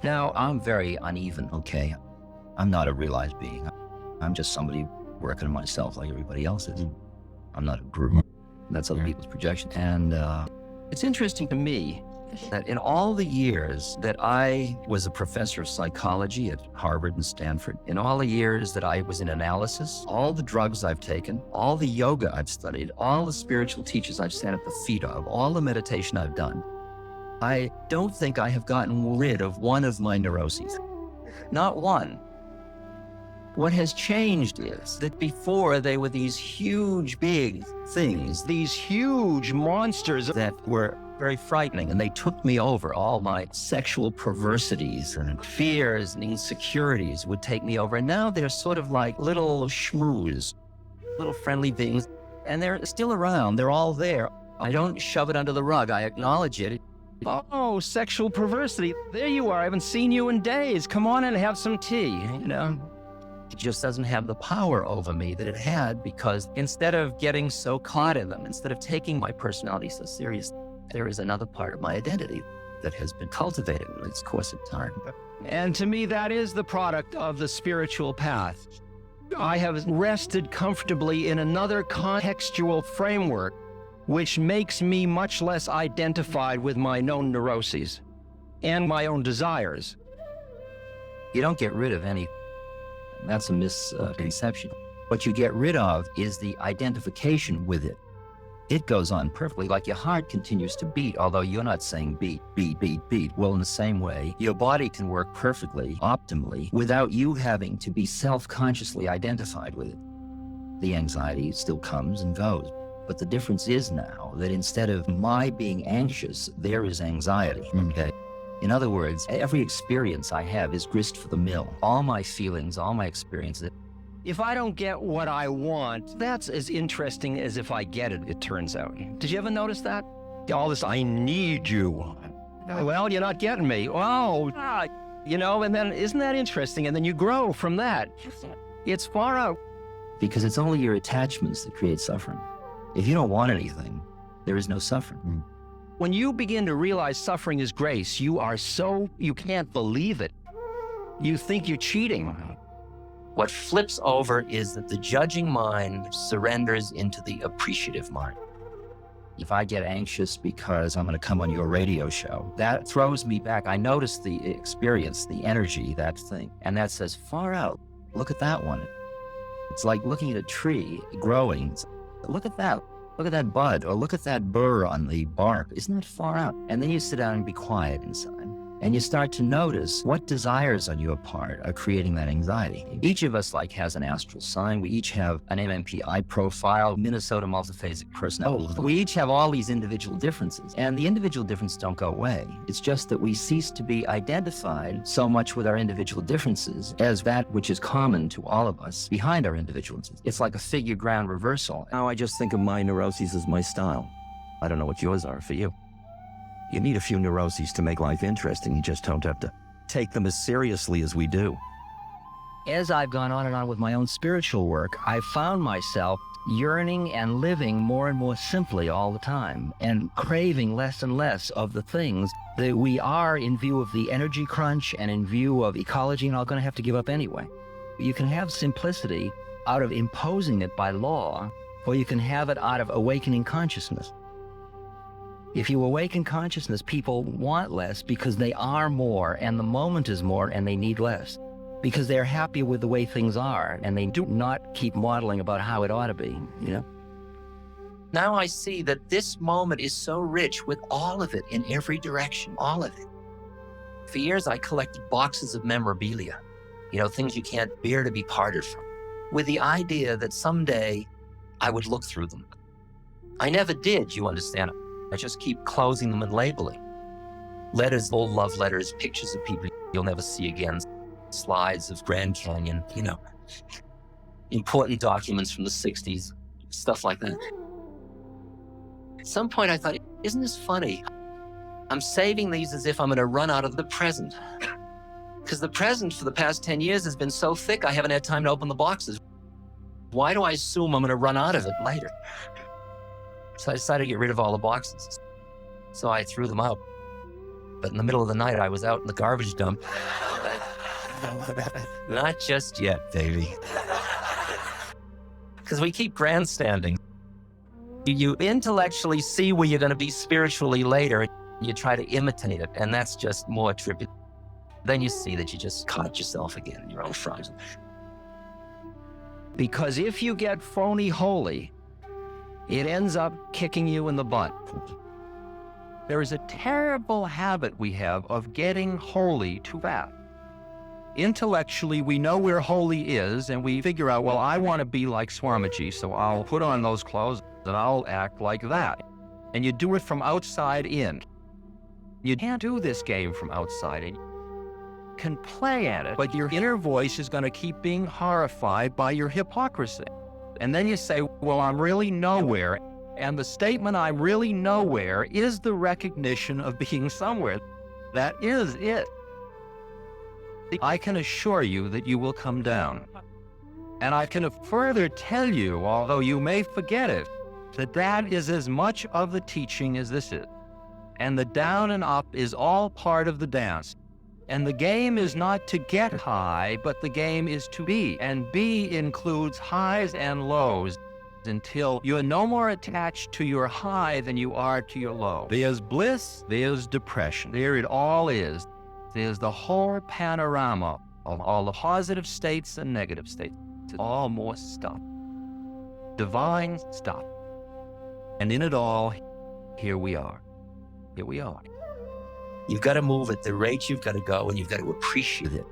Now, I'm very uneven, okay? I'm not a realized being. I'm just somebody working on myself like everybody else is. I'm not a group. That's other people's projection. And it's interesting to me that in all the years that I was a professor of psychology at Harvard and Stanford, in all the years that I was in analysis, all the drugs I've taken, all the yoga I've studied, all the spiritual teachers I've sat at the feet of, all the meditation I've done, I don't think I have gotten rid of one of my neuroses. Not one. What has changed is that before they were these huge, big things, these huge monsters that were very frightening, and they took me over. All my sexual perversities and fears and insecurities would take me over. And now they're sort of like little schmooze, little friendly beings, and they're still around. They're all there. I don't shove it under the rug. I acknowledge it. Oh, sexual perversity. There you are. I haven't seen you in days. Come on in and have some tea, you know. It just doesn't have the power over me that it had, because instead of getting so caught in them, instead of taking my personality so seriously, there is another part of my identity that has been cultivated in its course of time. And to me, that is the product of the spiritual path. I have rested comfortably in another contextual framework, which makes me much less identified with my known neuroses and my own desires. You don't get rid of any. That's a misconception. What you get rid of is the identification with it. It goes on perfectly, like your heart continues to beat, although you're not saying beat, beat, beat, beat. Well, in the same way, your body can work perfectly, optimally, without you having to be self-consciously identified with it. The anxiety still comes and goes. But the difference is now that instead of my being anxious, there is anxiety. Okay? In other words, every experience I have is grist for the mill. All my feelings, all my experiences. If I don't get what I want, that's as interesting as if I get it, it turns out. Did you ever notice that? All this, I need you. Well, you're not getting me. Oh, you know, and then isn't that interesting? And then you grow from that. It's far out. Because it's only your attachments that create suffering. If you don't want anything, there is no suffering. When you begin to realize suffering is grace, you can't believe it. You think you're cheating. What flips over is that the judging mind surrenders into the appreciative mind. If I get anxious because I'm going to come on your radio show, that throws me back. I notice the experience, the energy, that thing, and that says, far out. Look at that one. It's like looking at a tree growing. Look at that. Look at that bud, or look at that burr on the bark. Isn't that far out? And then you sit down and be quiet inside. And you start to notice what desires on your part are creating that anxiety. Each of us has an astral sign. We each have an MMPI profile, Minnesota multiphasic personality. We each have all these individual differences, and the individual differences don't go away. It's just that we cease to be identified so much with our individual differences as that which is common to all of us behind our individuals. It's like a figure ground reversal. Now I just think of my neuroses as my style. I don't know what yours are for you. You need a few neuroses to make life interesting. You just don't have to take them as seriously as we do. As I've gone on and on with my own spiritual work, I've found myself yearning and living more and more simply all the time, and craving less and less of the things that we are, in view of the energy crunch and in view of ecology, and all going to have to give up anyway. You can have simplicity out of imposing it by law, or you can have it out of awakening consciousness. If you awaken consciousness, people want less because they are more, and the moment is more, and they need less. Because they're happy with the way things are, and they do not keep modeling about how it ought to be, you know? Now I see that this moment is so rich with all of it in every direction, all of it. For years, I collected boxes of memorabilia, you know, things you can't bear to be parted from, with the idea that someday I would look through them. I never did, you understand. I just keep closing them and labeling. Letters, old love letters, pictures of people you'll never see again, slides of Grand Canyon, you know, important documents from the 60s, stuff like that. At some point I thought, isn't this funny? I'm saving these as if I'm going to run out of the present. Because the present for the past 10 years has been so thick I haven't had time to open the boxes. Why do I assume I'm going to run out of it later? So I decided to get rid of all the boxes. So I threw them out. but in the middle of the night, I was out in the garbage dump. Not just yet, baby. Because we keep grandstanding. You intellectually see where you're going to be spiritually later. You try to imitate it, and that's just more trivial. Then you see that you just caught yourself again in your own front. Because if you get phony holy, it ends up kicking you in the butt. There is a terrible habit we have of getting holy too fast. Intellectually, we know where holy is, and we figure out, well, I want to be like Swamiji, so I'll put on those clothes and I'll act like that. And you do it from outside in. You can't do this game from outside in. You can play at it, but your inner voice is going to keep being horrified by your hypocrisy. And then you say, well, I'm really nowhere. And the statement, I'm really nowhere, is the recognition of being somewhere. That is it. I can assure you that you will come down. And I can further tell you, although you may forget it, that that is as much of the teaching as this is. And the down and up is all part of the dance. And the game is not to get high, but the game is to be. And be includes highs and lows until you're no more attached to your high than you are to your low. There's bliss, there's depression. There it all is. There's the whole panorama of all the positive states and negative states. It's all more stuff. Divine stuff. And in it all, here we are. Here we are. You've got to move at the rate you've got to go, and you've got to appreciate it.